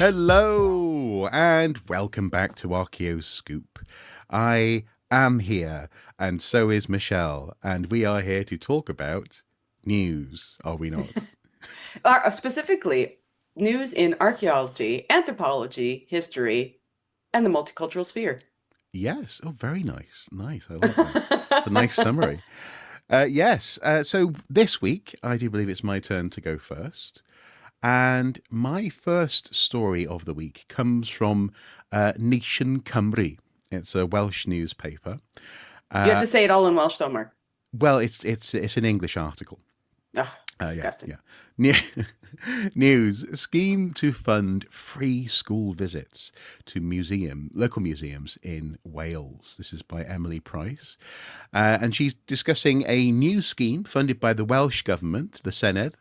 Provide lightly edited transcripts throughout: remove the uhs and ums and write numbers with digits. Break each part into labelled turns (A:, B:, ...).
A: Hello and welcome back to Archaeoscoop. I am here, and so is Michelle, and we are here to talk about news, are we not?
B: Specifically, news in archaeology, anthropology, history, and the multicultural sphere.
A: Yes. Oh, very nice. Nice. I like that. It's a nice summary. Yes. So this week, I do believe it's my turn to go first. And my first story of the week comes from Nation Cymru. It's a Welsh newspaper.
B: You have
A: Uh,
B: to say it all in Welsh, though, Mark.
A: well, it's an English article.
B: Ugh,
A: Yeah,
B: disgusting.
A: yeah. Ne- News scheme to fund free school visits to local museums in Wales. This is by Emily Price. And she's discussing a new scheme funded by the Welsh Government, the Senedd,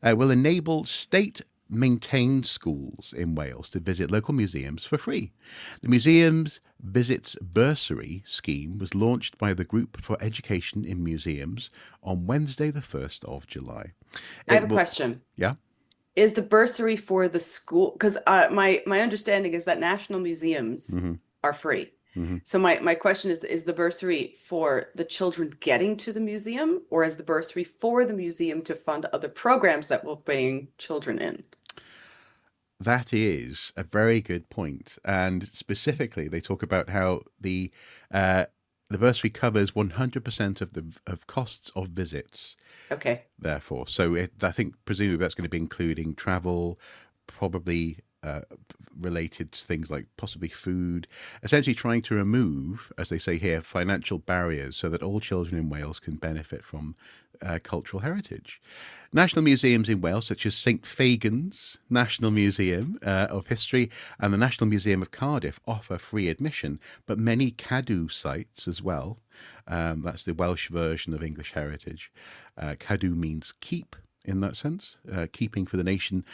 A: will enable state maintained schools in Wales to visit local museums for free. The Museums Visits Bursary scheme was launched by the Group for Education in Museums on Wednesday, the 1st of July.
B: I have
A: It
B: a
A: will,
B: question.
A: yeah,
B: Is the bursary for the school? Because my understanding is that national museums
A: hmm
B: are free.
A: hmm
B: So my question is the bursary for the children getting to the museum, or is the bursary for the museum to fund other programs that will bring children in?
A: That is a very good point. And specifically, they talk about how uh, the bursary covers 100% of the of costs of visits.
B: Okay.
A: Therefore, I think presumably that's going to be including travel, probably related to things like possibly food, essentially trying to remove, as they say here, financial barriers so that all children in Wales can benefit from cultural heritage. National museums in Wales, such as St Fagan's National Museum of History and the National Museum of Cardiff, offer free admission, but many Cadw sites as well. That's the Welsh version of English heritage. Cadw means keep in that sense, keeping for the nation,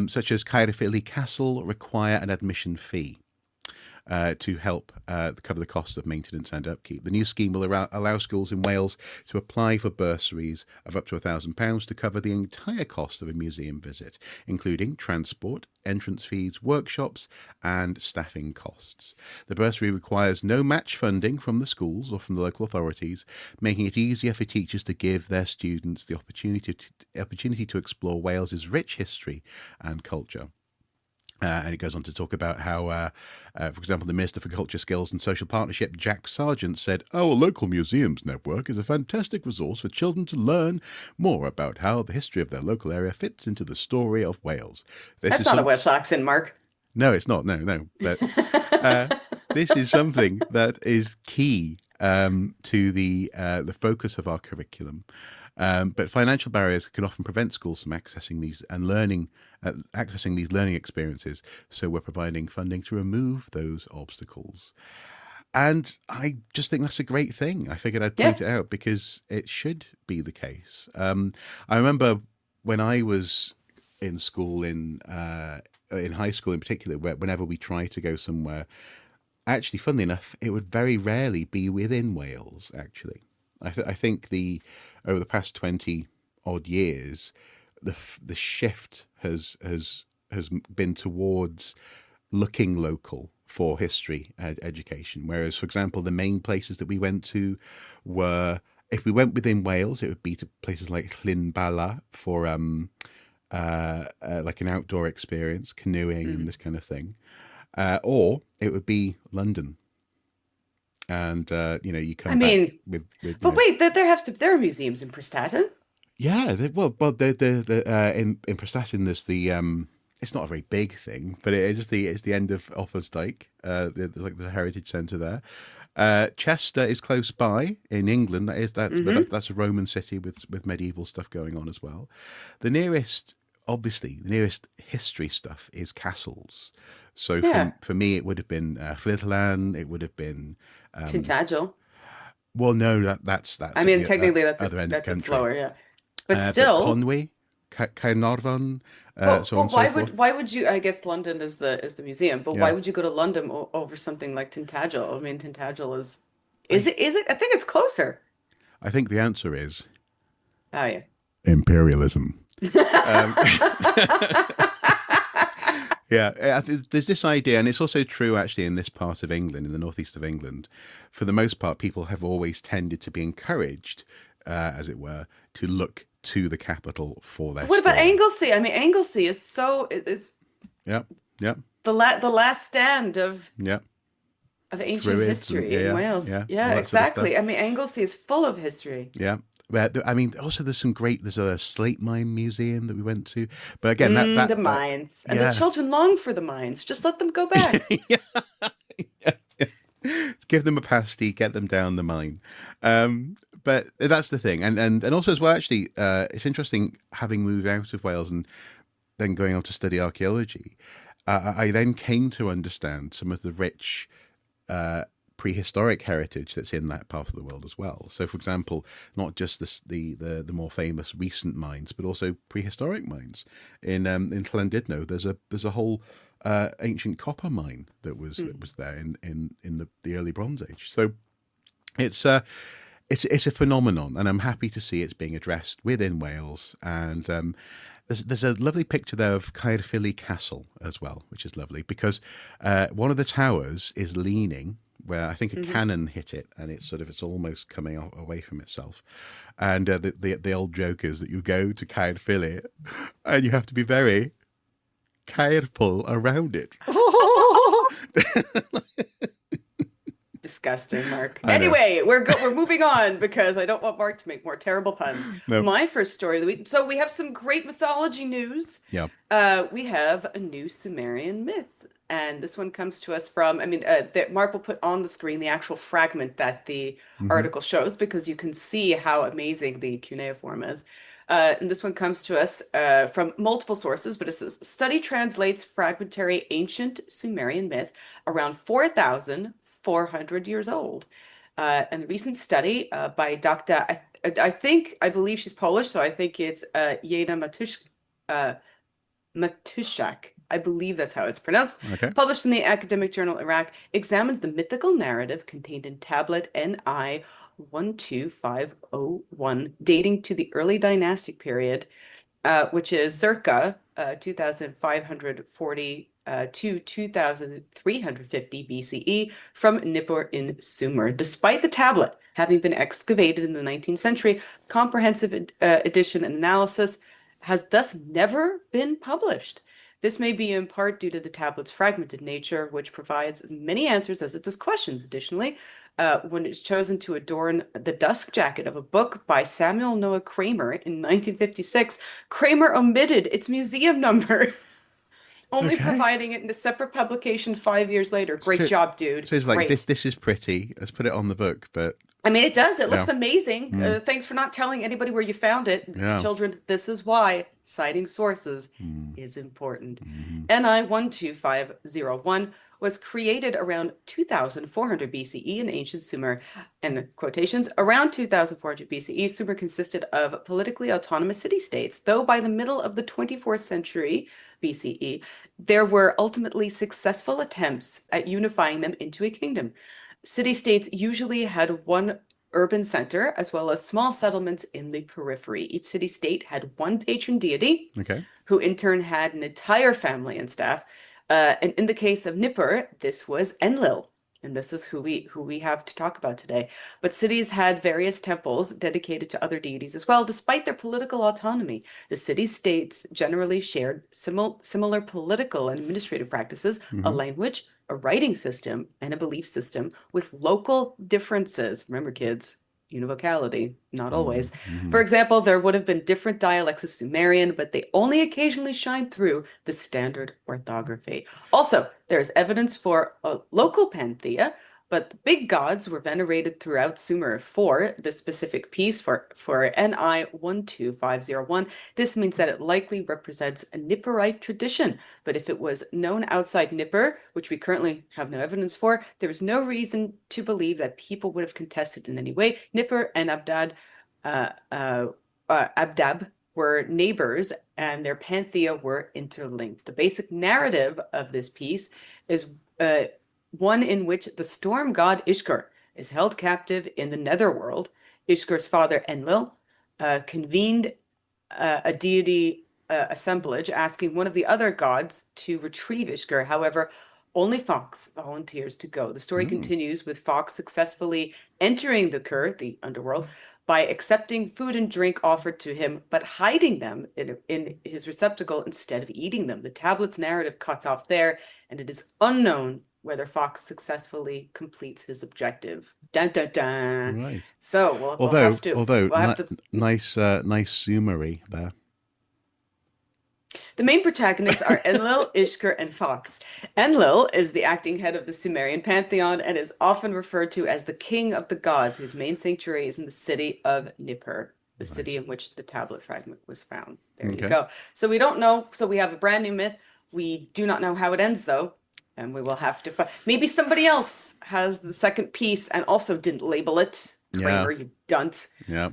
A: such as Caerphilly Castle, require an admission fee to help cover the costs of maintenance and upkeep. The new scheme will allow schools in Wales to apply for bursaries of up to £1,000 to cover the entire cost of a museum visit, including transport, entrance fees, workshops, and staffing costs. The bursary requires no match funding from the schools or from the local authorities, making it easier for teachers to give their students the opportunity to explore Wales's rich history and culture. And it goes on to talk about how, for example, the Minister for Culture, Skills and Social Partnership, Jack Sargent, said, "Our local museums network is a fantastic resource for children to learn more about how the history of their local area fits into the story of Wales." This
B: That's
A: is
B: not a
A: some.
B: Welsh accent, Mark.
A: No, it's not. No, no. But uh, this is something that is key to the focus of our curriculum. But financial barriers can often prevent schools from accessing these learning experiences. So we're providing funding to remove those obstacles. And I just think that's a great thing. I figured I'd
B: Yeah.
A: point it out because it should be the case. I remember when I was in school, in high school in particular, whenever we tried to go somewhere, actually, funnily enough, it would very rarely be within Wales. Actually, I think the over the past 20 odd years, the shift has been towards looking local for history education. Whereas, for example, the main places that we went to were, if we went within Wales, it would be to places like Llyn Bala for like an outdoor experience, canoeing and
B: Mhm.
A: this kind of thing, or it would be London. And you
B: I
A: come back
B: mean,
A: with
B: but wait, there are museums in Prestatyn.
A: yeah, well, in Prestatyn there's the it's not a very big thing, but it's the end of Offa's there's like the heritage centre there. Chester is close by in England.
B: Hmm.
A: That's a Roman city with medieval stuff going on as well. The nearest, obviously, the nearest history stuff is castles. So
B: Yeah.
A: for me, it would have been Llydlan. It would have been
B: Tintagel.
A: well, no, that's
B: I
A: at
B: mean,
A: the
B: technically
A: other end of the
B: that's
A: country.
B: lower, yeah. But
A: But
B: still,
A: Conwy, Caernarfon,
B: but
A: so on and so
B: why
A: forth.
B: would you? I guess London is the museum, but why
A: Yeah,
B: would you go to London o over something like Tintagel? I mean, Tintagel is
A: I
B: it? I think it's closer.
A: I think the answer is
B: Oh
A: imperialism.
B: yeah.
A: Um, Yeah, there's this idea, and it's also true actually in this part of England, in the northeast of England. For the most part, people have always tended to be encouraged, as it were, to look to the capital for their
B: What about
A: story.
B: Anglesey? I mean, Anglesey is it's
A: Yep, yep,
B: the last stand
A: yep.
B: of ancient
A: Druids and
B: history
A: yeah,
B: in
A: yeah,
B: Wales.
A: yeah,
B: Yeah,
A: all that sort of stuff.
B: exactly. I mean, Anglesey is full of history.
A: Yeah. But I mean, also there's some great. There's a slate mine museum that we went to, but again,
B: The mines. And the
A: yeah,
B: children long for the mines. Just let them go back.
A: yeah, give them a pasty, get them down the mine. Um, but that's the thing, and also as well, actually, it's interesting having moved out of Wales and then going on to study archaeology. I then came to understand some of the rich prehistoric heritage that's in that part of the world as well. So, for example, not just the more famous recent mines, but also prehistoric mines. In Llandudno, there's a whole ancient copper mine that
B: Hmm.
A: was there in the early Bronze Age. So it's it's a phenomenon, and I'm happy to see it's being addressed within Wales. And there's a lovely picture there of Caerphilly Castle as well, which is lovely because one of the towers is leaning where I think a
B: Hmm.
A: cannon hit it, and it's almost coming away from itself. And the old joke is that you go to Caerphilly, and you have to be very careful around it.
B: Disgusting, Mark.
A: I know.
B: Anyway, we're moving on because I don't want Mark to make more terrible puns.
A: No.
B: My first story of the week. So we have some great mythology news.
A: Yeah.
B: We have a new Sumerian myth, and this one comes to us from. I mean, that Mark will put on the screen the actual fragment that the
A: Hmm.
B: article shows because you can see how amazing the cuneiform is. And this one comes to us from multiple sources, but it says study translates fragmentary ancient Sumerian myth around 4,400 years old. And the recent study by Dr. I believe she's Polish, so I think it's Jena uh, Matushak. I believe that's how it's pronounced.
A: Okay.
B: Published in the academic journal Iraq, examines the mythical narrative contained in tablet NI 12501, dating to the early dynastic period, which is circa 2540 to 2350 BCE from Nippur in Sumer. Despite the tablet having been excavated in the 19th century, comprehensive edition and analysis has thus never been published. This may be in part due to the tablet's fragmented nature, which provides as many answers as it does questions. Additionally, when it's chosen to adorn the dust jacket of a book by Samuel Noah Kramer in 1956, Kramer omitted its museum number, only
A: Okay.
B: providing it in a separate publication 5 years later. Great
A: So,
B: job, dude.
A: so it's like this.
B: Great.
A: This is pretty. Let's put it on the book. But
B: I mean, it does. It
A: yeah,
B: looks amazing.
A: mm,
B: Thanks for not telling anybody where you found it.
A: yeah,
B: Children, this is why citing sources
A: mm,
B: is important.
A: mm,
B: NI 12501 was created around 2400 BCE in ancient Sumer. And the quotations, around 2400 BCE, Sumer consisted of politically autonomous city-states, though by the middle of the 24th century BCE, there were ultimately successful attempts at unifying them into a kingdom. City-states usually had one urban center as well as small settlements in the periphery. Each city-state had one patron deity,
A: okay.
B: who in turn had an entire family and staff. And in the case of Nippur, this was Enlil. And this is who we have to talk about today. But cities had various temples dedicated to other deities as well, despite their political autonomy. The city-states generally shared similar political and administrative practices, a
A: Hmm.
B: language, a writing system, and a belief system with local differences. Remember, kids, univocality, not
A: Mm,
B: always. For
A: hmm.
B: example, there would have been different dialects of Sumerian, but they only occasionally shine through the standard orthography. Also, there is evidence for a local pantheia, but the big gods were venerated throughout Sumer for the specific piece for NI 12501. This means that it likely represents a Nippurite tradition. But if it was known outside Nippur, which we currently have no evidence for, there is no reason to believe that people would have contested in any way. Nippur and uh, uh, Abdab were neighbors, and their pantheia were interlinked. The basic narrative of this piece is one in which the storm god Ishkur is held captive in the netherworld. Ishkur's father Enlil convened a deity. assemblage asking one of the other gods to retrieve Ishkur. However, only Fox volunteers to go. The story
A: Mm,
B: continues with Fox successfully entering the Kur, the underworld, by accepting food and drink offered to him, but hiding them in his receptacle instead of eating them. The tablet's narrative cuts off there, and it is unknown whether Fox successfully completes his objective. Dun dun dun.
A: right.
B: So
A: Although,
B: we'll have to.
A: nice summary there.
B: The main protagonists are Enlil, Ishkur, and Fox. Enlil is the acting head of the Sumerian pantheon and is often referred to as the king of the gods, whose main sanctuary is in the city of Nippur, the city
A: Nice.
B: in which the tablet fragment was found. There you
A: Okay.
B: go. So we don't know. So we have a brand new myth. We do not know how it ends, though. And we will have to find. Maybe somebody else has the second piece and also didn't label it.
A: Yeah.
B: Kramer, you dunce.
A: Yeah.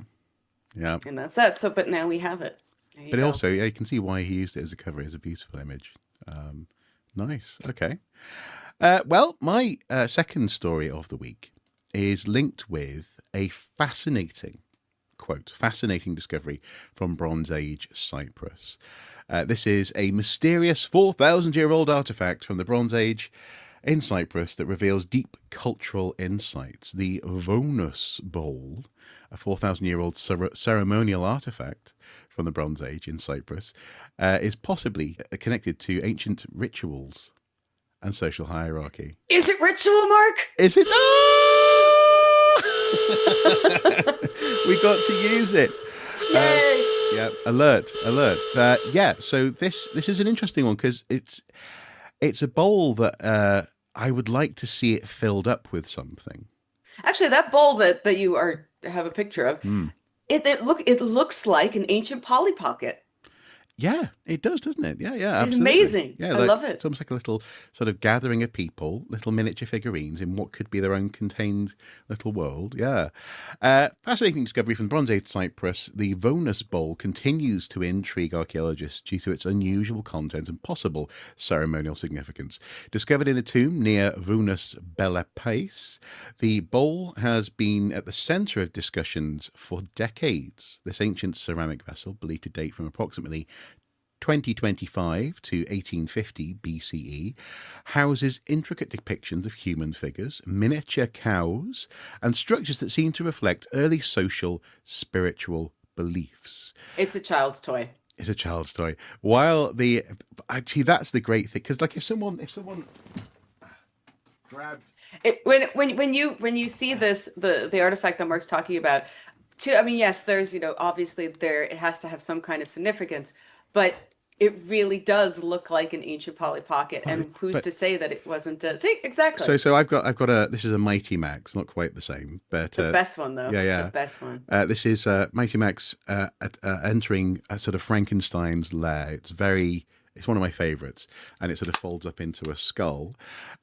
A: Yeah.
B: And that's that. So, but now we have it. There you
A: But
B: go.
A: also, yeah, you can see why he used it as a cover. It's a beautiful image. Nice. Okay. Well, my second story of the week is linked with a fascinating quote, fascinating discovery from Bronze Age Cyprus. This is a mysterious 4,000-year-old artifact from the Bronze Age in Cyprus that reveals deep cultural insights. The Vonus Bowl, a 4,000-year-old ceremonial artifact from the Bronze Age in Cyprus, is possibly connected to ancient rituals and social hierarchy.
B: Is it ritual, Mark?
A: Is it? We got to use it.
B: Yay!
A: Yeah, alert. Yeah, so this is an interesting one because it's a bowl that I would like to see it filled up with something.
B: Actually, that bowl that you have a picture of,
A: Hmm.
B: it looks like an ancient Polly Pocket.
A: Yeah, it does, doesn't it? Yeah,
B: It's
A: absolutely.
B: amazing.
A: Yeah,
B: I
A: like,
B: love it.
A: it's almost like a little sort of gathering of people, little miniature figurines in what could be their own contained little world. Yeah. Fascinating discovery from Bronze Age Cyprus. The Vonus Bowl continues to intrigue archaeologists due to its unusual content and possible ceremonial significance. Discovered in a tomb near Vonus Belapais, the bowl has been at the centre of discussions for decades. This ancient ceramic vessel, believed to date from approximately 2025 to 1850 BCE, houses intricate depictions of human figures, miniature cows, and structures that seem to reflect early social, spiritual beliefs.
B: It's a child's toy.
A: It's a child's toy. While actually that's the great thing, because like if someone grabbed.
B: When you see this the artifact that Mark's talking about, I mean, yes, there's obviously it has to have some kind of significance, but it really does look like an ancient Polly Pocket, and who's
A: But
B: to say that it wasn't? See, exactly.
A: so I've got a this is a Mighty Max, not quite the same, but
B: The best one, though.
A: yeah.
B: The best one.
A: This is Mighty Max entering a sort of Frankenstein's lair. It's one of my favourites, and it sort of folds up into a skull.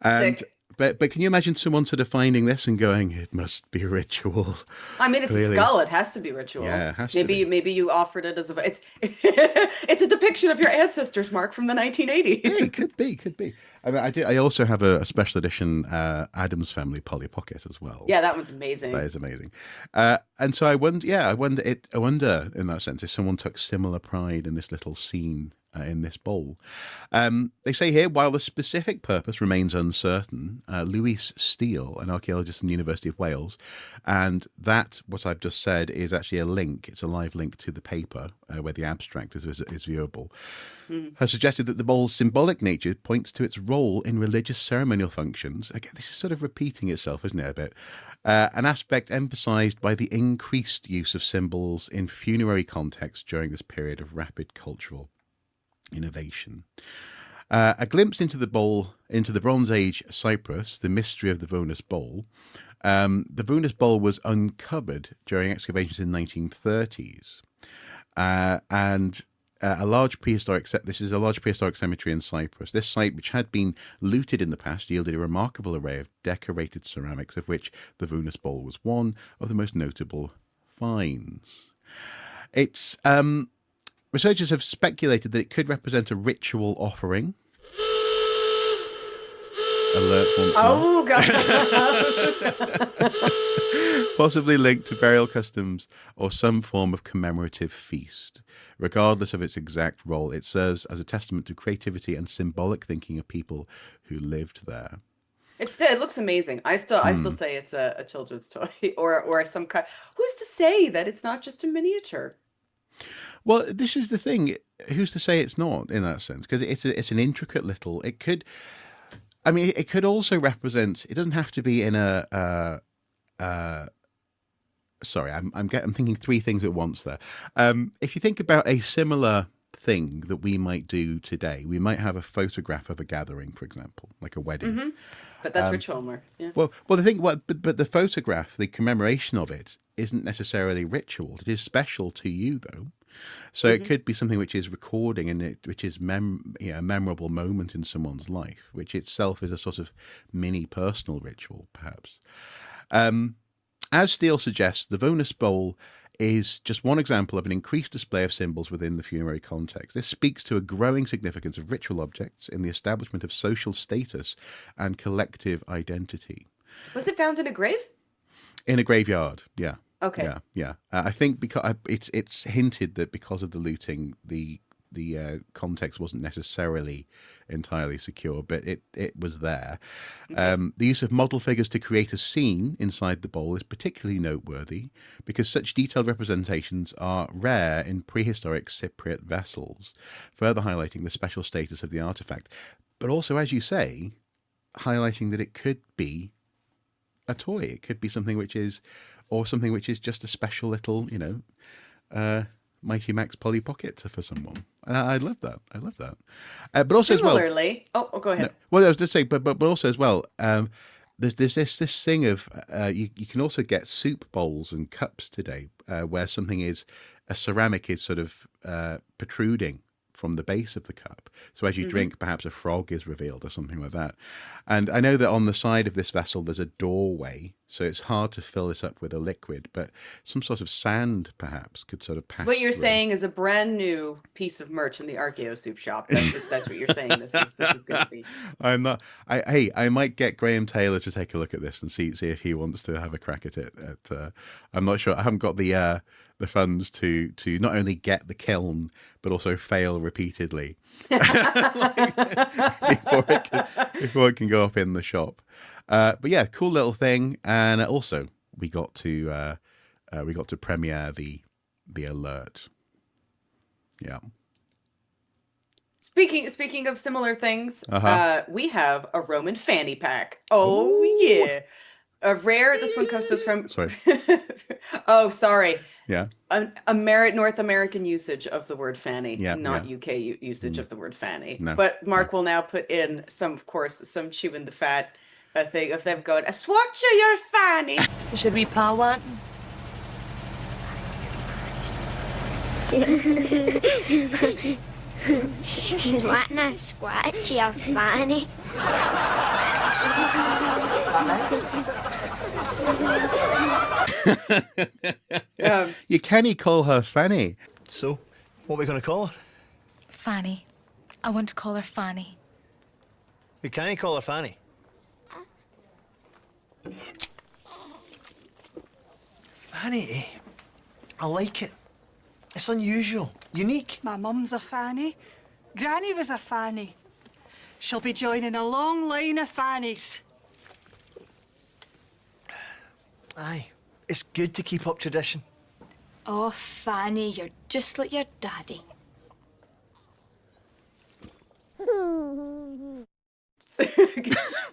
A: And
B: Sick.
A: but can you imagine someone sort of finding this and going, "It must be ritual."
B: I mean, it's
A: Clearly.
B: a skull. It has to be ritual.
A: Yeah, it has to
B: Maybe
A: be.
B: maybe you offered it as it's it's a depiction of your ancestors, Mark, from the 1980s.
A: Hey, could be. I mean, I also have a special edition Adams Family Polly Pocket as well.
B: Yeah, that one's amazing.
A: That is amazing. And so I wonder in that sense if someone took similar pride in this little scene in this bowl. They say here, while the specific purpose remains uncertain, Louis Steele, an archaeologist in the University of Wales, and that, what I've just said, is actually a link. It's a live link to the paper where the abstract is viewable, has suggested that the bowl's symbolic nature points to its role in religious ceremonial functions. Again, this is sort of repeating itself, isn't it, a bit? An aspect emphasised by the increased use of symbols in funerary context during this period of rapid cultural innovation. A glimpse into the Bronze Age Cyprus, the mystery of the Vonus Bowl. The Vonus Bowl was uncovered during excavations in the 1930s, and this is a large prehistoric cemetery in Cyprus. This site, which had been looted in the past, yielded a remarkable array of decorated ceramics, of which the Vonus Bowl was one of the most notable finds. It's Researchers have speculated that it could represent a ritual offering. Alert once more.
B: Oh God.
A: Possibly linked to burial customs or some form of commemorative feast. Regardless of its exact role, it serves as a testament to creativity and symbolic thinking of people who lived there.
B: It looks amazing. I still
A: Hmm.
B: say it's a children's toy or some kind. Who's to say that it's not just a miniature?
A: Well, this is the thing. Who's to say it's not in that sense? Because it's an intricate little. It could. I mean, it could also represent. It doesn't have to be in a. Sorry, I'm thinking three things at once there. If you think about a similar thing that we might do today, we might have a photograph of a gathering, for example, like a wedding.
B: Hmm. But that's ritual more. Yeah.
A: Well, the thing, but the photograph, the commemoration of it, isn't necessarily ritual. It is special to you, though. So it
B: Hmm.
A: could be something which is recording and which is a memorable moment in someone's life, which itself is a sort of mini personal ritual, perhaps. As Steele suggests, the Vonus Bowl is just one example of an increased display of symbols within the funerary context. This speaks to a growing significance of ritual objects in the establishment of social status and collective identity.
B: Was it found in a grave?
A: In a graveyard, yeah.
B: Okay.
A: Yeah. I think because it's hinted that because of the looting, the context wasn't necessarily entirely secure, but it was there.
B: Okay.
A: The use of model figures to create a scene inside the bowl is particularly noteworthy because such detailed representations are rare in prehistoric Cypriot vessels, further highlighting the special status of the artifact. But also, as you say, highlighting that it could be a toy. It could be something which is, or something which is just a special little, Mighty Max Polly Pocket for someone. And I love that. I love that. But also as well,
B: Similarly, oh, go
A: no,
B: ahead.
A: well, I was just saying, but also as well, there's this thing of you can also get soup bowls and cups today where something is a ceramic is sort of protruding from the base of the cup. So as you
B: Hmm.
A: drink, perhaps a frog is revealed or something like that. And I know that on the side of this vessel there's a doorway, so it's hard to fill this up with a liquid, but some sort of sand perhaps could sort of
B: So
A: pass
B: what you're
A: through.
B: saying is a brand new piece of merch in the Archaeosoup shop. That's what you're saying. This is going to be.
A: I'm not. Hey, I might get Graham Taylor to take a look at this and see if he wants to have a crack at it. I'm not sure. I haven't got the funds to not only get the kiln but also fail repeatedly before it can go up in the shop. But yeah, cool little thing, and also we got to premiere the alert. Yeah.
B: Speaking of similar things,
A: Uh huh.
B: we have a Roman fanny pack. Oh
A: Ooh.
B: yeah. A rare, this one comes to us from,
A: Sorry.
B: oh, sorry.
A: Yeah.
B: North American usage of the word fanny,
A: Yeah. Yeah.
B: not UK usage of the word fanny.
A: No.
B: But
A: No.
B: Mark will now put in some, of course, some chewing the fat thing of them going, a swatch of your fanny.
C: Should we pow one?
D: He's wanting a scratch your fanny.
A: You can't call her Fanny.
E: So, what are we going to call her?
C: Fanny. I want to call her Fanny.
E: We can't call her Fanny. Fanny, eh? I like it. It's unusual, unique.
F: My mum's a fanny. Granny was a fanny. She'll be joining a long line of fannies.
E: Aye, it's good to keep up tradition.
G: Oh, Fanny, you're just like your daddy.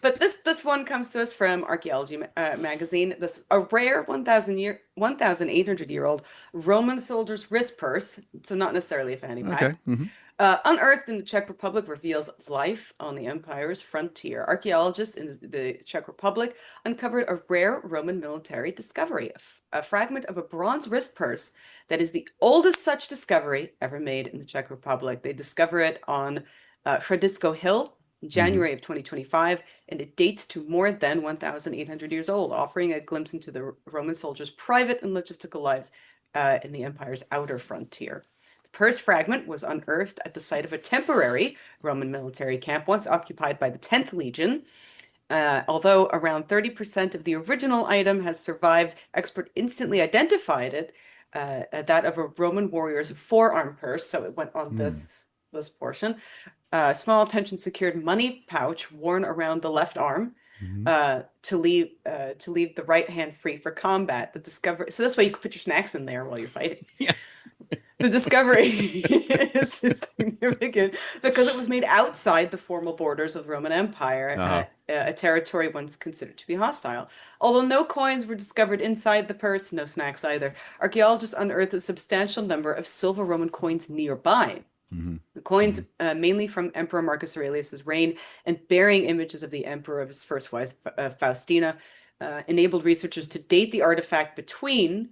B: But this one comes to us from Archaeology magazine. This a rare 1,800-year-old Roman soldier's wrist purse, so not necessarily a fanny pack.
A: Okay. Mm-hmm.
B: Unearthed in the Czech Republic, reveals life on the empire's frontier. Archaeologists in the Czech Republic uncovered a rare Roman military discovery, a fragment of a bronze wrist purse that is the oldest such discovery ever made in the Czech Republic. They discover it on Fredisco Hill in January of 2025, and it dates to more than 1,800 years old, offering a glimpse into the Roman soldiers' private and logistical lives in the empire's outer frontier. The purse fragment was unearthed at the site of a temporary Roman military camp once occupied by the 10th Legion. Although around 30% of the original item has survived, expert instantly identified it that of a Roman warrior's forearm purse. So it went on this portion. Small attention secured money pouch worn around the left arm to leave the right hand free for combat. The discovery. So this way you can put your snacks in there while you're fighting.
A: Yeah.
B: The discovery is significant because it was made outside the formal borders of the Roman Empire, a territory once considered to be hostile. Although no coins were discovered inside the purse, no snacks either, archaeologists unearthed a substantial number of silver Roman coins nearby. The coins, mainly from Emperor Marcus Aurelius's reign and bearing images of the emperor of his first wife, Faustina, enabled researchers to date the artifact between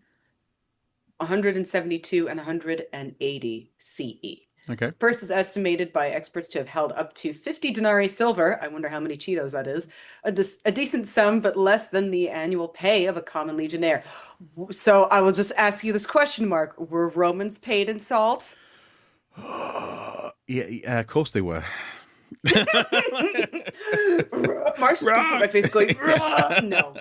B: 172 and 180 CE.
A: Okay.
B: The purse is estimated by experts to have held up to 50 denarii silver. I wonder how many Cheetos that is. A decent sum, but less than the annual pay of a common legionnaire. So I will just ask you this question, Mark. Were Romans paid in salt?
A: Yeah, of course they were.
B: Mark's just gonna put my face going, no.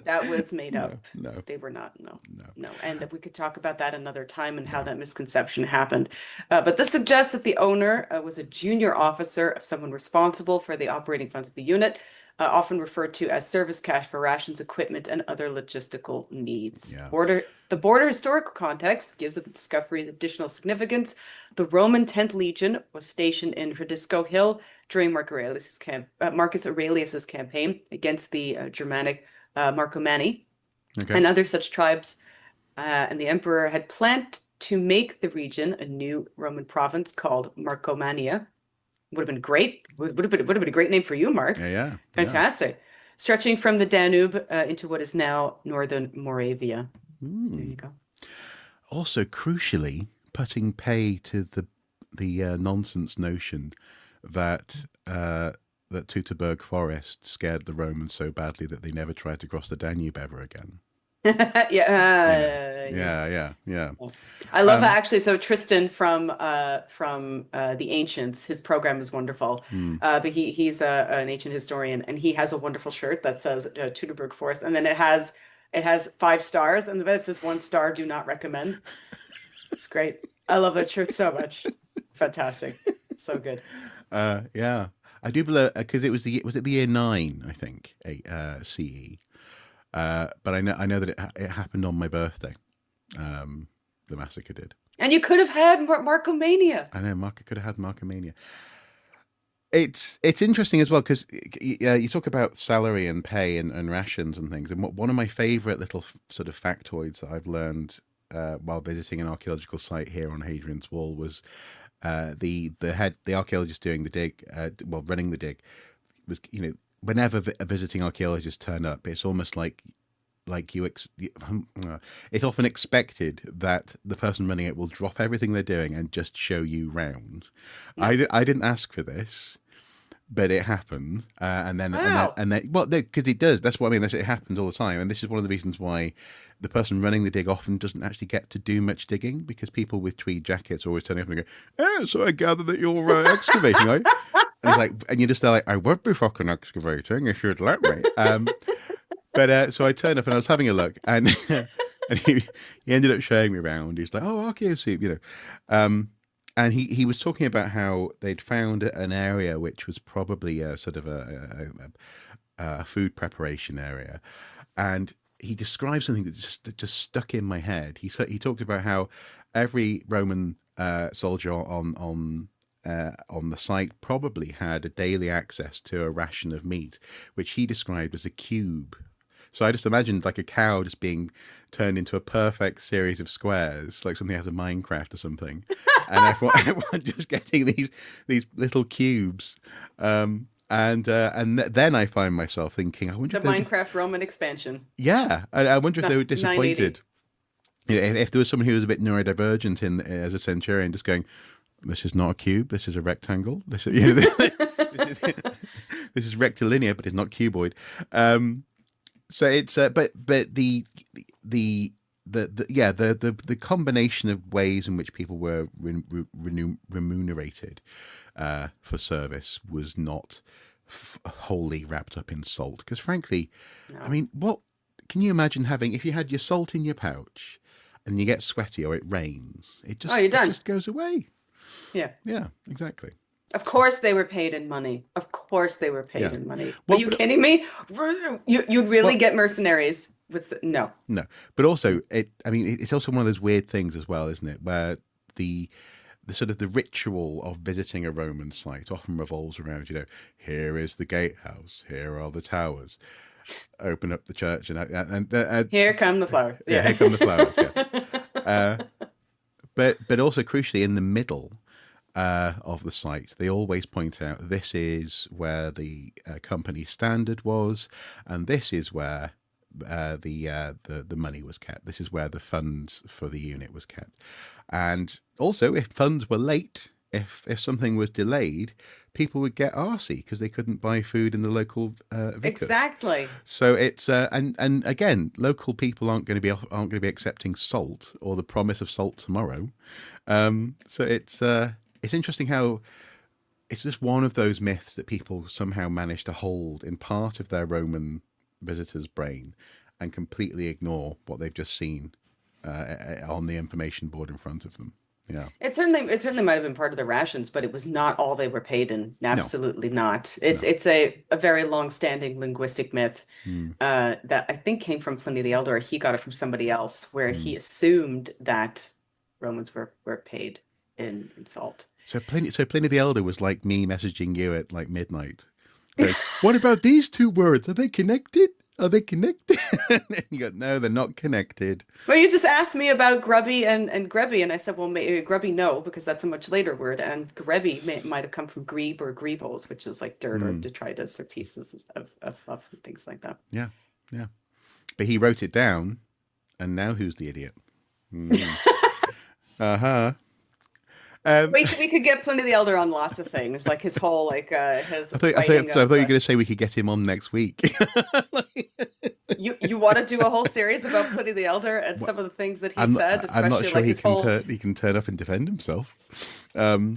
B: That was made up.
A: No.
B: They were not. No. And we could talk about that another time and how that misconception happened. But this suggests that the owner was a junior officer of someone responsible for the operating funds of the unit, often referred to as service cash for rations, equipment, and other logistical needs.
A: Yeah.
B: The border historical context gives the discovery additional significance. The Roman 10th Legion was stationed in Radisco Hill during Marcus Aurelius's campaign against the Germanic Marcomanni and other such tribes. And the emperor had planned to make the region a new Roman province called Marcomania. Would have been great. Would have been a great name for you, Mark.
A: Yeah.
B: Fantastic. Stretching from the Danube into what is now northern Moravia. There you go.
A: Also, crucially, putting pay to the nonsense notion that that Teutoburg Forest scared the Romans so badly that they never tried to cross the Danube ever again.
B: Yeah. I love how actually. So Tristan from the Ancients, his program is wonderful. But he's an ancient historian, and he has a wonderful shirt that says Teutoburg Forest, and then it has 5 stars, and the bed says 1 star, do not recommend. It's great. I love that shirt so much. Fantastic. So good.
A: Yeah, I do believe because it was it the year 9, I think, CE. But I know that it happened on my birthday. The massacre did.
B: And you could have had Marcomania.
A: I know, Mark could have had Marcomania. It's interesting as well because you talk about salary and pay and rations and things. And one of my favorite little sort of factoids that I've learned while visiting an archaeological site here on Hadrian's Wall was the archaeologist doing the dig, running the dig, was whenever a visiting archaeologist turn up, it's almost like it's often expected that the person running it will drop everything they're doing and just show you round. Yeah. I didn't ask for this, but it happened, and then because it does. That's what I mean. It happens all the time, and this is one of the reasons why the person running the dig often doesn't actually get to do much digging, because people with tweed jackets are always turning up and go, "Oh, so I gather that you're excavating, right?" And you're just there like, "I would be fucking excavating if you'd let me." But so I turned up and I was having a look, and he ended up showing me around. He's like, "Oh, Archaeosoup," and he was talking about how they'd found an area which was probably a sort of a food preparation area, and he described something that just stuck in my head. He talked about how every Roman soldier on the site probably had a daily access to a ration of meat, which he described as a cube. So I just imagined like a cow just being turned into a perfect series of squares, like something out of Minecraft or something, and everyone just getting these little cubes. And then I find myself thinking, I wonder
B: the Minecraft Roman expansion.
A: Yeah, I wonder if they were disappointed. If there was someone who was a bit neurodivergent as a centurion, just going, "This is not a cube. This is a rectangle. This is this is rectilinear, but it's not cuboid." So it's but the combination of ways in which people were remunerated for service was not wholly wrapped up in salt. Because frankly,
B: No.
A: I mean, what can you imagine having if you had your salt in your pouch and you get sweaty or it rains?
B: Oh, you're done.
A: It just goes away.
B: Yeah.
A: Yeah, exactly.
B: Of course they were paid in money. Of course they were paid
A: Yeah.
B: in money.
A: Well,
B: Are you
A: but-
B: kidding me? You'd really
A: Well-
B: get mercenaries with no.
A: No, but also it's also one of those weird things as well, isn't it? Where the sort of the ritual of visiting a Roman site often revolves around, here is the gatehouse, here are the towers, open up the church, and
B: Here come the flowers.
A: yeah, here come the flowers. Yeah. But also crucially, in the middle of the site, they always point out this is where the company standard was, and this is where the money was kept. This is where the funds for the unit was kept. And also, if funds were late, if something was delayed, people would get arsey because they couldn't buy food in the local vicar.
B: Exactly.
A: So it's and again, local people aren't going to be accepting salt or the promise of salt tomorrow. So it's interesting how it's just one of those myths that people somehow manage to hold in part of their Roman visitor's brain and completely ignore what they've just seen on the information board in front of them. Yeah.
B: It certainly might have been part of the rations, but it was not all they were paid in. Absolutely not. It's a very long-standing linguistic myth that I think came from Pliny the Elder. He got it from somebody else, where he assumed that Romans were paid in salt.
A: So Pliny the Elder was like me messaging you at like midnight. Going, what about these two words? Are they connected? Are they connected? And you go, no, they're not connected.
B: Well, you just asked me about grubby and grubby, and I said, well, grubby, no, because that's a much later word, and grubby might have come from grebe or greebles, which is like dirt or detritus or pieces of fluff and things like that.
A: Yeah, yeah. But he wrote it down, and now who's the idiot? Uh-huh.
B: We could get Pliny the Elder on lots of things, like his whole his.
A: I thought you were going to say we could get him on next week.
B: You want to do a whole series about Pliny the Elder and some of the things that he said, especially
A: I'm not sure
B: like
A: he
B: his whole.
A: he can turn up and defend himself.
B: Oh,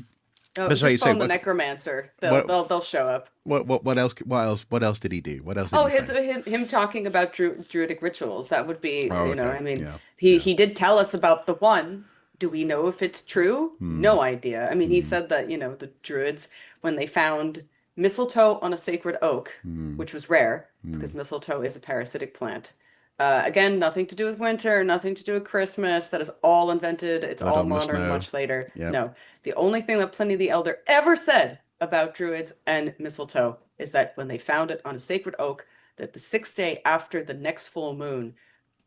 B: just phone the necromancer. They'll show up.
A: What else did he do? What else? Did he say?
B: Him talking about Druidic rituals. That would be
A: okay.
B: I mean,
A: Yeah.
B: he did tell us about the one. Do we know if it's true? No idea. I mean, he said that, the Druids, when they found mistletoe on a sacred oak, which was rare because mistletoe is a parasitic plant. Again, nothing to do with winter, nothing to do with Christmas. That is all invented. It's all modern much later.
A: Yep.
B: No, the only thing that Pliny the Elder ever said about Druids and mistletoe is that when they found it on a sacred oak, that the 6th day after the next full moon,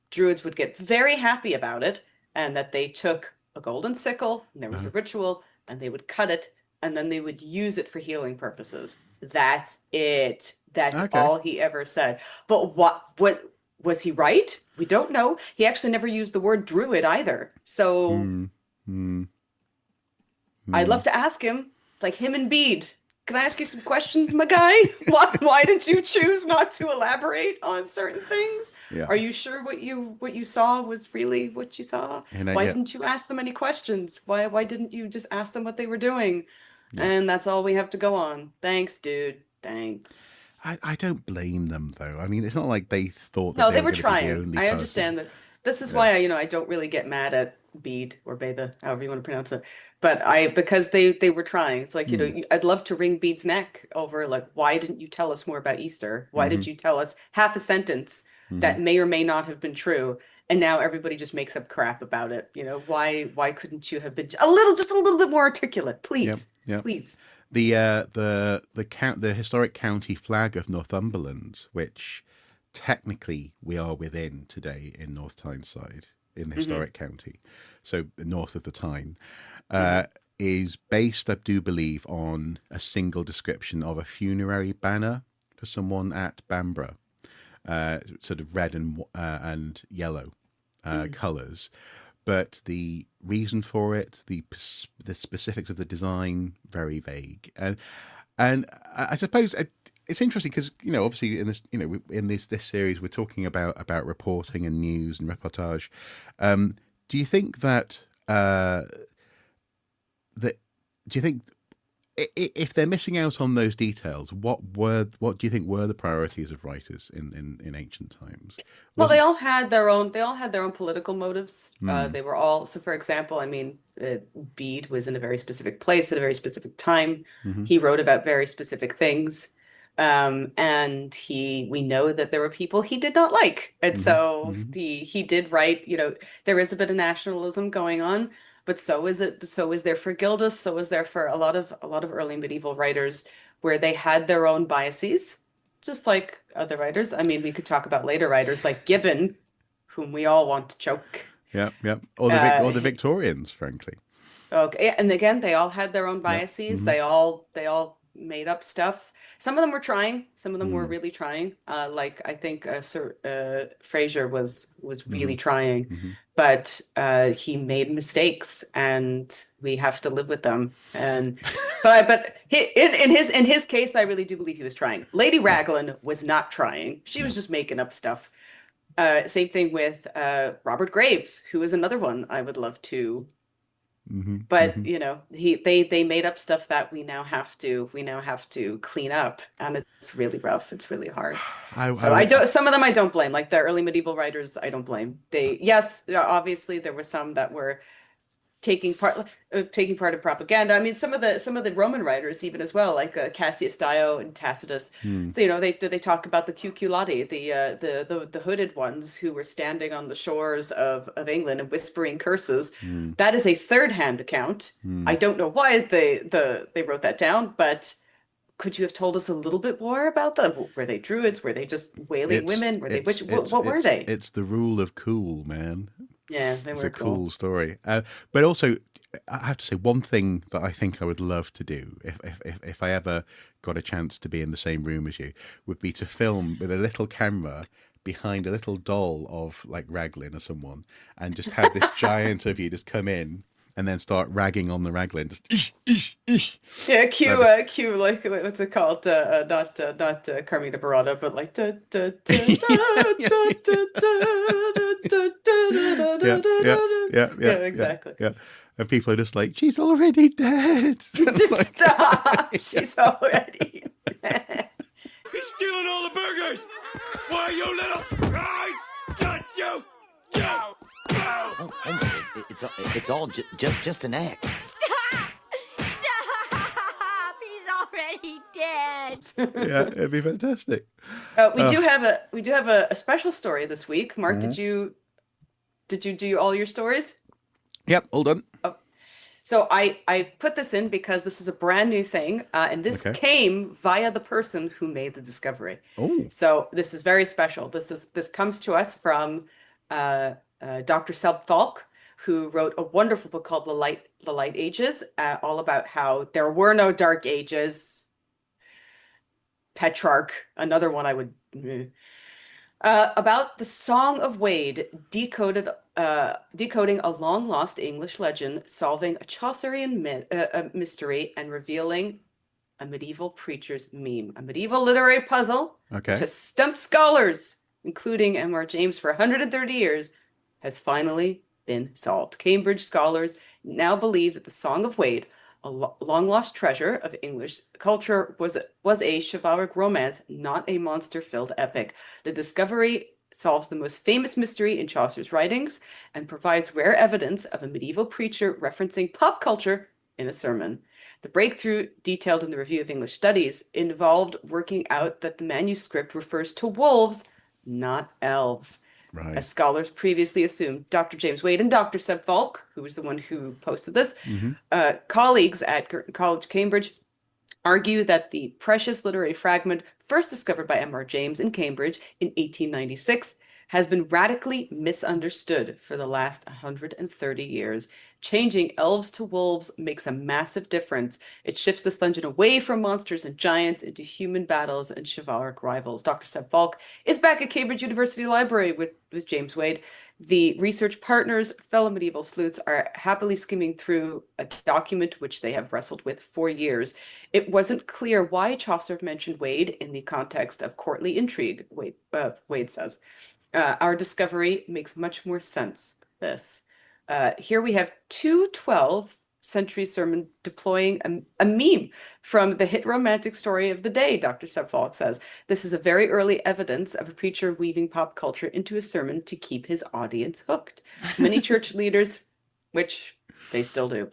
B: Druids would get very happy about it, and that they took a golden sickle, and there was a ritual, and they would cut it, and then they would use it for healing purposes. That's it. That's all he ever said. But what was he right? We don't know. He actually never used the word druid either. So I'd love to ask him, like him and Bede. Can I ask you some questions, my guy? Why did you choose not to elaborate on certain things?
A: Yeah.
B: Are you sure what you saw was really what you saw? Why didn't you ask them any questions? Why didn't you just ask them what they were doing? Yeah. And that's all we have to go on. Thanks, dude. Thanks.
A: I don't blame them though. I mean, it's not like they thought that
B: no, they
A: were
B: were trying. I understand that. This is why I don't really get mad at Bede or Beda, however you want to pronounce it. But because they were trying. It's like, I'd love to wring Bede's neck over, like, why didn't you tell us more about Easter? Why did you tell us half a sentence that may or may not have been true? And now everybody just makes up crap about it. Why couldn't you have been just a little bit more articulate, please?
A: Yep.
B: Please.
A: The historic county flag of Northumberland, which technically we are within today in North Tyneside, in the historic county, so north of the Tyne, is based, I do believe, on a single description of a funerary banner for someone at Bamborough, sort of red and yellow colours. But the reason for it, the specifics of the design, very vague. And I suppose it's interesting because, obviously in this, in this series, we're talking about reporting and news and reportage. Do you think that, do you think if they're missing out on those details, what do you think were the priorities of writers in ancient times?
B: Well,
A: Wasn't
B: they all had their own political motives. They were all, so for example, I mean, Bede was in a very specific place at a very specific time.
A: hmm
B: He wrote about very specific things. And we know that there were people he did not like. And
A: hmm
B: so
A: hmm
B: he did write, there is a bit of nationalism going on, but so is there for Gildas, so is there for a lot of early medieval writers where they had their own biases, just like other writers. I mean, we could talk about later writers like Gibbon, whom we all want to choke.
A: Yeah, yeah. Or the
B: He-
A: Victorians, frankly.
B: Okay, and again, they all had their own
A: Yeah.
B: biases.
A: hmm
B: They all made up stuff. Some of them were trying. Some of them were
A: mm
B: really trying. Like I think Sir Fraser was
A: hmm
B: really trying,
A: hmm
B: but he made mistakes, and we have to live with them. But in his case, I really do believe he was trying. Lady Raglan was not trying. She was
A: No.
B: just making up stuff. Same thing with Robert Graves, who is another one I would love to.
A: hmm
B: But
A: hmm
B: they made up stuff that we now have to clean up, and it's really rough. It's really hard. So I don't. Some of them I don't blame. Like the early medieval writers, I don't blame. Yes, obviously there were some that were taking part in propaganda. I mean, some of the Roman writers even as well, like Cassius Dio and Tacitus.
A: mm.
B: So they talk about the Cuculati, the hooded ones who were standing on the shores of England and whispering curses.
A: Mm.
B: That is a third-hand account. I
A: Mm.
B: don't know why they wrote that down, but could you have told us a little bit more about them? Were they druids? Were they just wailing women? Were they what were they?
A: It's the rule of cool, man.
B: Yeah, they
A: It's
B: were
A: a
B: cool.
A: cool story. But also, I have to say one thing that I think I would love to do if I ever got a chance to be in the same room as you would be to film with a little camera behind a little doll of like Raglan or someone, and just have this giant of you just come in and then start ragging on the Raglan, just ish, ish, ish.
B: Yeah,
A: That'd
B: like what's it called? Not Carmina Burana, but like
A: Yeah, yeah, yeah,
B: yeah,
A: yeah, yeah,
B: exactly.
A: yeah. And people are just like, she's already dead. It's like,
B: Stop!
A: yeah.
B: She's already.
H: He's stealing all the burgers! Why, you little... I got you! You!
I: It's all just an act.
D: Stop! Stop! He's already dead.
A: Yeah, it'd be fantastic.
B: We do have a special story this week. Mark,
A: Mhm.
B: did you do all your stories?
A: Yep, all done.
B: So I put this in because this is a brand new thing, and this
A: Okay.
B: came via the person who made the discovery.
A: Oh,
B: So this is very special. This comes to us from Dr. Seb Falk, who wrote a wonderful book called The Light Ages, all about how there were no Dark Ages. Petrarch, another one I would. About the Song of Wade, decoding a long-lost English legend, solving a Chaucerian mystery, and revealing a medieval preacher's meme, a medieval literary puzzle
A: okay.
B: to stump scholars, including M.R. James for 130 years, has finally been solved. Cambridge scholars now believe that the Song of Wade, a long-lost treasure of English culture, was a chivalric romance, not a monster-filled epic. The discovery solves the most famous mystery in Chaucer's writings and provides rare evidence of a medieval preacher referencing pop culture in a sermon. The breakthrough, detailed in the Review of English Studies, involved working out that the manuscript refers to wolves, not elves.
A: Right.
B: As scholars previously assumed. Dr. James Wade and Dr. Seb Falk, who was the one who posted this,
A: hmm
B: colleagues at Girton College, Cambridge, argue that the precious literary fragment, first discovered by M.R. James in Cambridge in 1896, has been radically misunderstood for the last 130 years. Changing elves to wolves makes a massive difference. It shifts this legend away from monsters and giants into human battles and chivalric rivals. Dr. Seb Falk is back at Cambridge University Library with James Wade. The research partners, fellow medieval sleuths, are happily skimming through a document which they have wrestled with for years. It wasn't clear why Chaucer mentioned Wade in the context of courtly intrigue, Wade says. Our discovery makes much more sense. Here we have two 12th century sermon deploying a meme from the hit romantic story of the day, Dr. Sepfolk says. This is a very early evidence of a preacher weaving pop culture into a sermon to keep his audience hooked. Many church leaders, which they still do,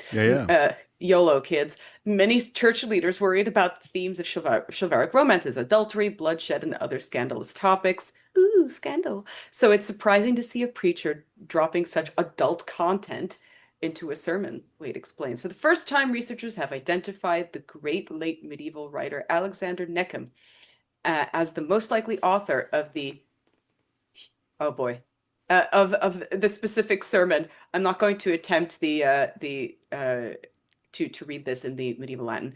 B: YOLO kids, many church leaders worried about the themes of chivalric romances, adultery, bloodshed, and other scandalous topics. Ooh, scandal. So it's surprising to see a preacher dropping such adult content into a sermon, Wade explains. For the first time, researchers have identified the great late medieval writer Alexander Neckham as the most likely author of the, oh boy, of the specific sermon. I'm not going to attempt to read this in the medieval Latin.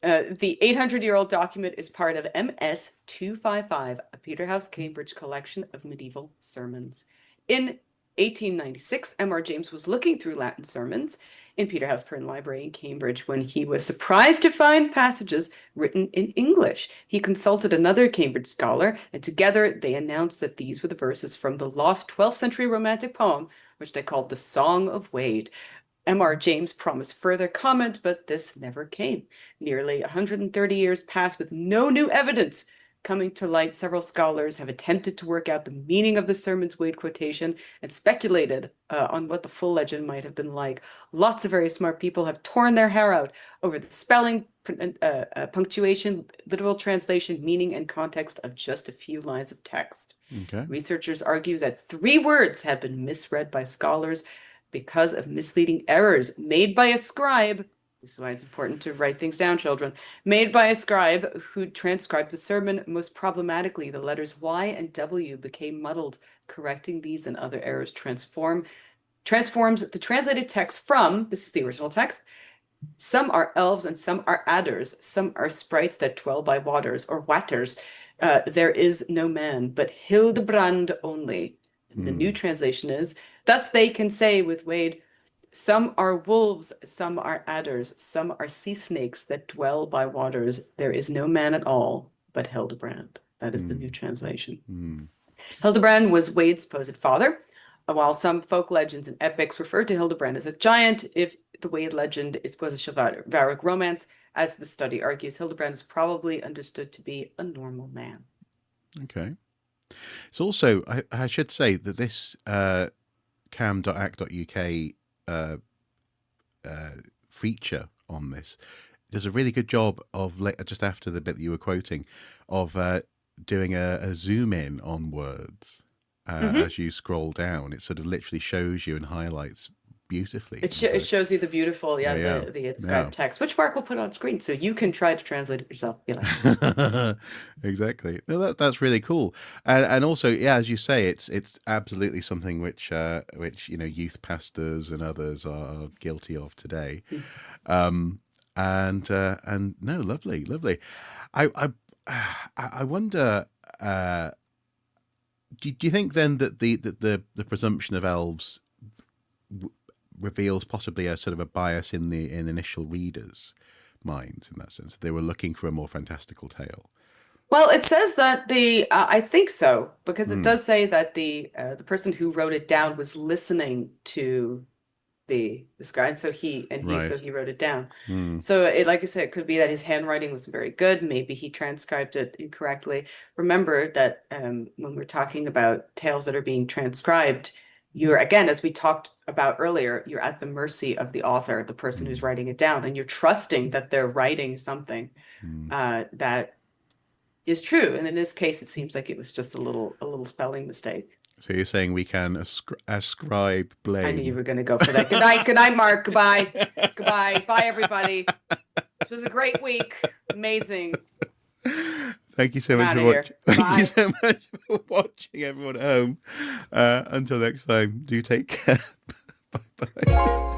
B: The 800-year-old document is part of MS 255, a Peterhouse Cambridge collection of medieval sermons. In 1896, M.R. James was looking through Latin sermons in Peterhouse Print Library in Cambridge when he was surprised to find passages written in English. He consulted another Cambridge scholar, and together they announced that these were the verses from the lost 12th century romantic poem, which they called the Song of Wade. M.R. James promised further comment, but this never came. Nearly 130 years passed with no new evidence coming to light. Several scholars have attempted to work out the meaning of the sermon's Wade quotation and speculated on what the full legend might have been like. Lots of very smart people have torn their hair out over the spelling, punctuation, literal translation, meaning, and context of just a few lines of text.
A: Okay.
B: Researchers argue that 3 words have been misread by scholars because of misleading errors made by a scribe. This is why it's important to write things down, children. Made by a scribe who transcribed the sermon. Most problematically, the letters Y and W became muddled. Correcting these and other errors transforms the translated text from, this is the original text, some are elves and some are adders, some are sprites that dwell by waters, or watters. There is no man, but Hildebrand only. The new translation is, thus they can say with Wade, some are wolves, some are adders, some are sea snakes that dwell by waters. There is no man at all but Hildebrand. That is the new translation. Hildebrand was Wade's supposed father, while some folk legends and epics refer to Hildebrand as a giant. If the Wade legend was a chivalric romance, as the study argues, Hildebrand is probably understood to be a normal man.
A: Okay. It's also, I should say that this cam.act.uk feature on this does a really good job of, just after the bit that you were quoting, of doing a zoom in on words as you scroll down. It sort of literally shows you and highlights beautifully.
B: It shows you the beautiful, the inscribed text, which Mark will put on screen so you can try to translate it yourself. Be like,
A: exactly. No, that's really cool. And also, as you say, it's absolutely something which youth pastors and others are guilty of today. And no, lovely. I wonder. Do you think then that the presumption of elves reveals possibly a sort of a bias in initial readers' minds in that sense? They were looking for a more fantastical tale.
B: Well, it says that I think so, because it does say that the person who wrote it down was listening to the scribe, so he wrote it down. So like I said, it could be that his handwriting was very good. Maybe he transcribed it incorrectly. Remember that when we're talking about tales that are being transcribed, you're, again, as we talked about earlier, you're at the mercy of the author, the person who's writing it down, and you're trusting that they're writing something that is true. And in this case, it seems like it was just a little spelling mistake.
A: So you're saying we can ascribe blame?
B: I knew you were going to go for that. Good night, Mark. Goodbye. Bye, everybody. It was a great week. Amazing.
A: Thank you so much for watching. Thank you so much for watching, everyone at home. Until next time, do take care. Bye.